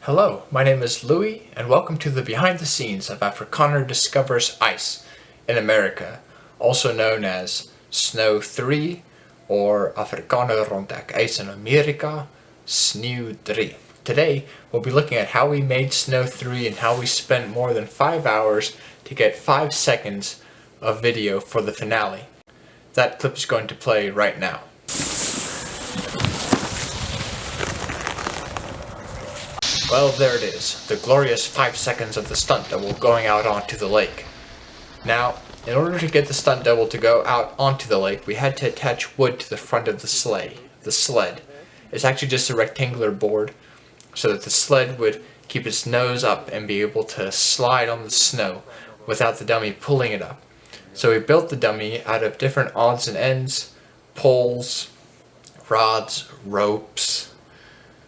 Hello, my name is Louis, and welcome to the behind the scenes of Afrikaner Discovers Ice in Amerika, also known as Snow 3 or Afrikaner Ontdek Ys in Amerika, Sneeuw 3. Today, we'll be looking at how we made Snow 3 and how we spent more than 5 hours to get 5 seconds of video for the finale. That clip is going to play right now. Well, there it is, the glorious 5 seconds of the stunt double going out onto the lake. Now, in order to get the stunt double to go out onto the lake, we had to attach wood to the front of the sled. It's actually just a rectangular board, so that the sled would keep its nose up and be able to slide on the snow without the dummy pulling it up. So we built the dummy out of different odds and ends, poles, rods, ropes,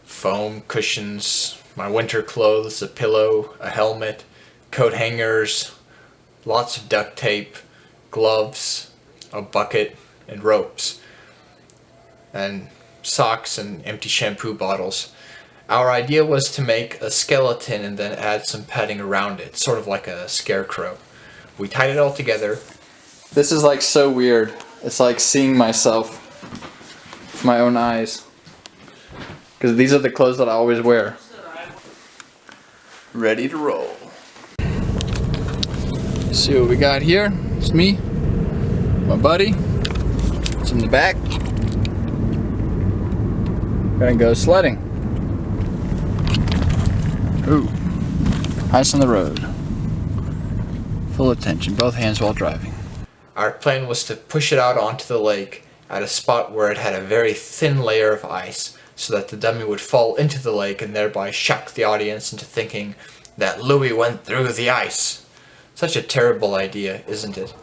foam cushions, my winter clothes, a pillow, a helmet, coat hangers, lots of duct tape, gloves, a bucket, and ropes, and socks and empty shampoo bottles. Our idea was to make a skeleton and then add some padding around it, sort of like a scarecrow. We tied it all together. This is like so weird. It's like seeing myself with my own eyes. Because these are the clothes that I always wear. Ready to roll. See what we got here. It's me, my buddy. It's in the back. Gonna go sledding. Ooh, ice on the road. Full attention, both hands while driving. Our plan was to push it out onto the lake at a spot where it had a very thin layer of ice, so that the dummy would fall into the lake and thereby shock the audience into thinking that Louis went through the ice. Such a terrible idea, isn't it?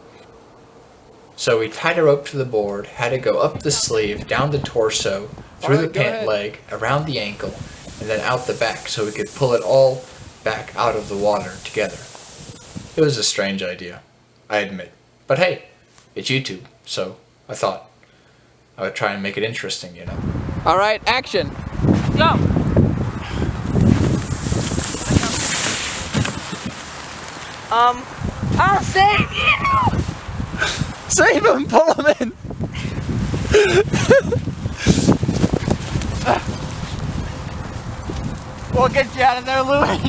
So we tied a rope to the board, had it go up the sleeve, down the torso, through the pant leg, around the ankle, and then out the back so we could pull it all back out of the water together. It was a strange idea, I admit. But hey, it's YouTube, so I thought I would try and make it interesting, you know. Alright, action! Go! I'll save you! Save him! Pull him in! We'll get you out of there, Louis!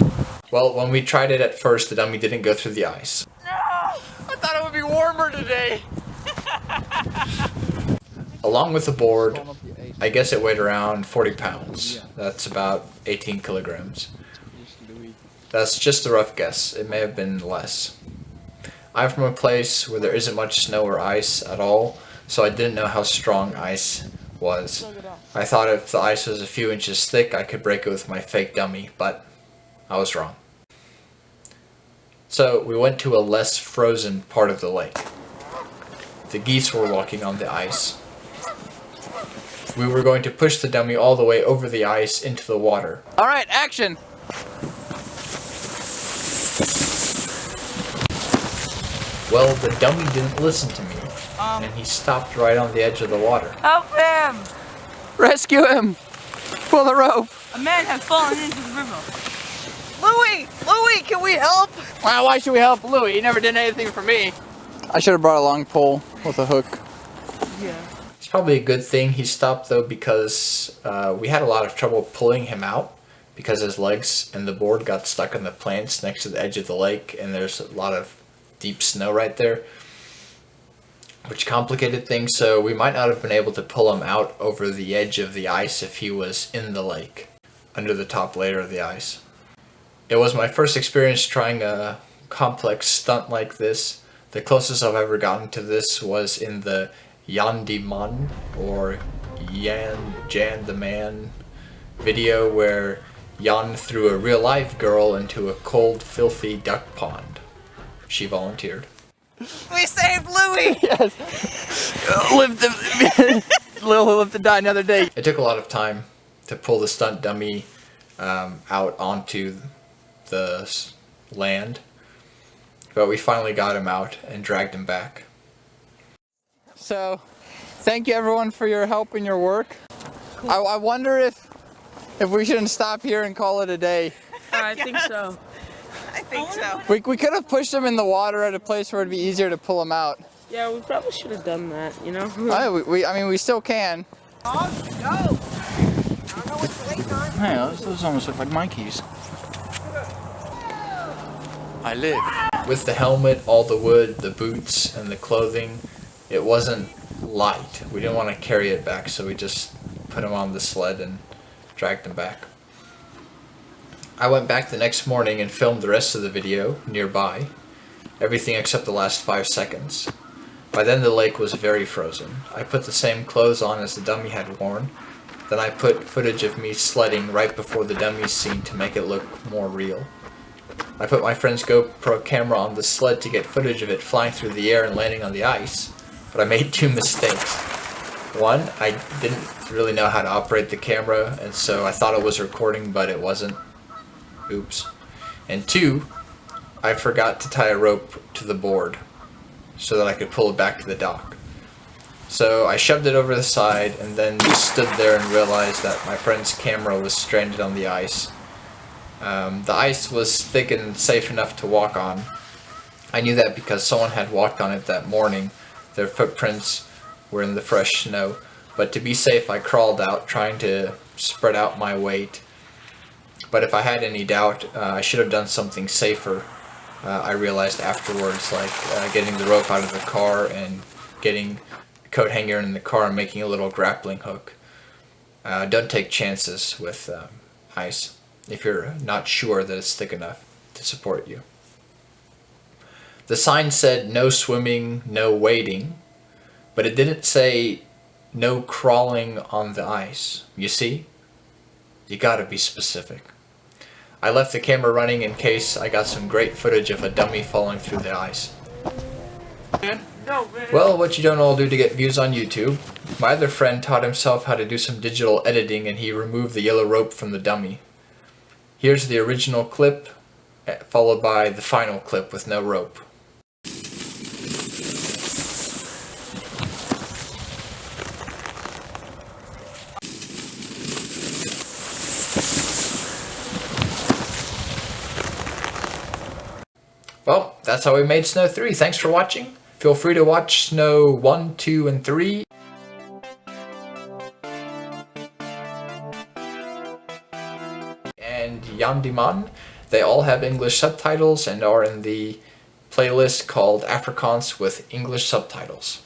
Well, when we tried it at first, the dummy didn't go through the ice. No! I thought it would be warmer today! Along with the board, I guess it weighed around 40 pounds. That's about 18 kilograms. That's just a rough guess. It may have been less. I'm from a place where there isn't much snow or ice at all, so I didn't know how strong ice was. I thought if the ice was a few inches thick, I could break it with my fake dummy, but I was wrong. So we went to a less frozen part of the lake. The geese were walking on the ice. We were going to push the dummy all the way over the ice into the water. Alright, action! Well, the dummy didn't listen to me, and he stopped right on the edge of the water. Help him! Rescue him! Pull the rope! A man has fallen into the river. Louis! Louis, can we help? Well, why should we help Louis? He never did anything for me. I should have brought a long pole with a hook. Yeah. It's probably a good thing he stopped though, because we had a lot of trouble pulling him out because his legs and the board got stuck in the plants next to the edge of the lake, and there's a lot of deep snow right there, which complicated things, so we might not have been able to pull him out over the edge of the ice if he was in the lake, under the top layer of the ice. It was my first experience trying a complex stunt like this. The closest I've ever gotten to this was in the Jan the Man, or Jan the Man video, where Jan threw a real life girl into a cold, filthy duck pond. She volunteered. We saved Louis! Yes! Live to die another day. It took a lot of time to pull the stunt dummy out onto the land, but we finally got him out and dragged him back. So, thank you everyone for your help and your work. Cool. I wonder if if we shouldn't stop here and call it a day. I think so. I think so. We could have pushed them in the water at a place where it'd be easier to pull them out. Yeah, we probably should have done that, you know? I mean, we still can. Oh, go! I don't know what you're waiting on. Hey, those almost look like my keys. I live. With the helmet, all the wood, the boots, and the clothing, it wasn't light. We didn't want to carry it back, so we just put them on the sled and dragged them back. I went back the next morning and filmed the rest of the video nearby. Everything except the last 5 seconds. By then the lake was very frozen. I put the same clothes on as the dummy had worn. Then I put footage of me sledding right before the dummy scene to make it look more real. I put my friend's GoPro camera on the sled to get footage of it flying through the air and landing on the ice, but I made 2 mistakes. One, I didn't really know how to operate the camera, and so I thought it was recording, but it wasn't. Oops. And 2, I forgot to tie a rope to the board so that I could pull it back to the dock. So I shoved it over the side and then just stood there and realized that my friend's camera was stranded on the ice. The ice was thick and safe enough to walk on. I knew that because someone had walked on it that morning. Their footprints were in the fresh snow. But to be safe, I crawled out, trying to spread out my weight. But if I had any doubt, I should have done something safer. I realized afterwards, like getting the rope out of the car and getting the coat hanger in the car and making a little grappling hook. Don't take chances with ice if you're not sure that it's thick enough to support you. The sign said no swimming, no wading, but it didn't say no crawling on the ice. You see? You gotta be specific. I left the camera running in case I got some great footage of a dummy falling through the ice. Well, what you don't all do to get views on YouTube. My other friend taught himself how to do some digital editing and he removed the yellow rope from the dummy. Here's the original clip, followed by the final clip with no rope. Well, that's how we made Snow 3. Thanks for watching. Feel free to watch Snow 1, 2, and 3. And Yandiman. They all have English subtitles and are in the playlist called Afrikaans with English subtitles.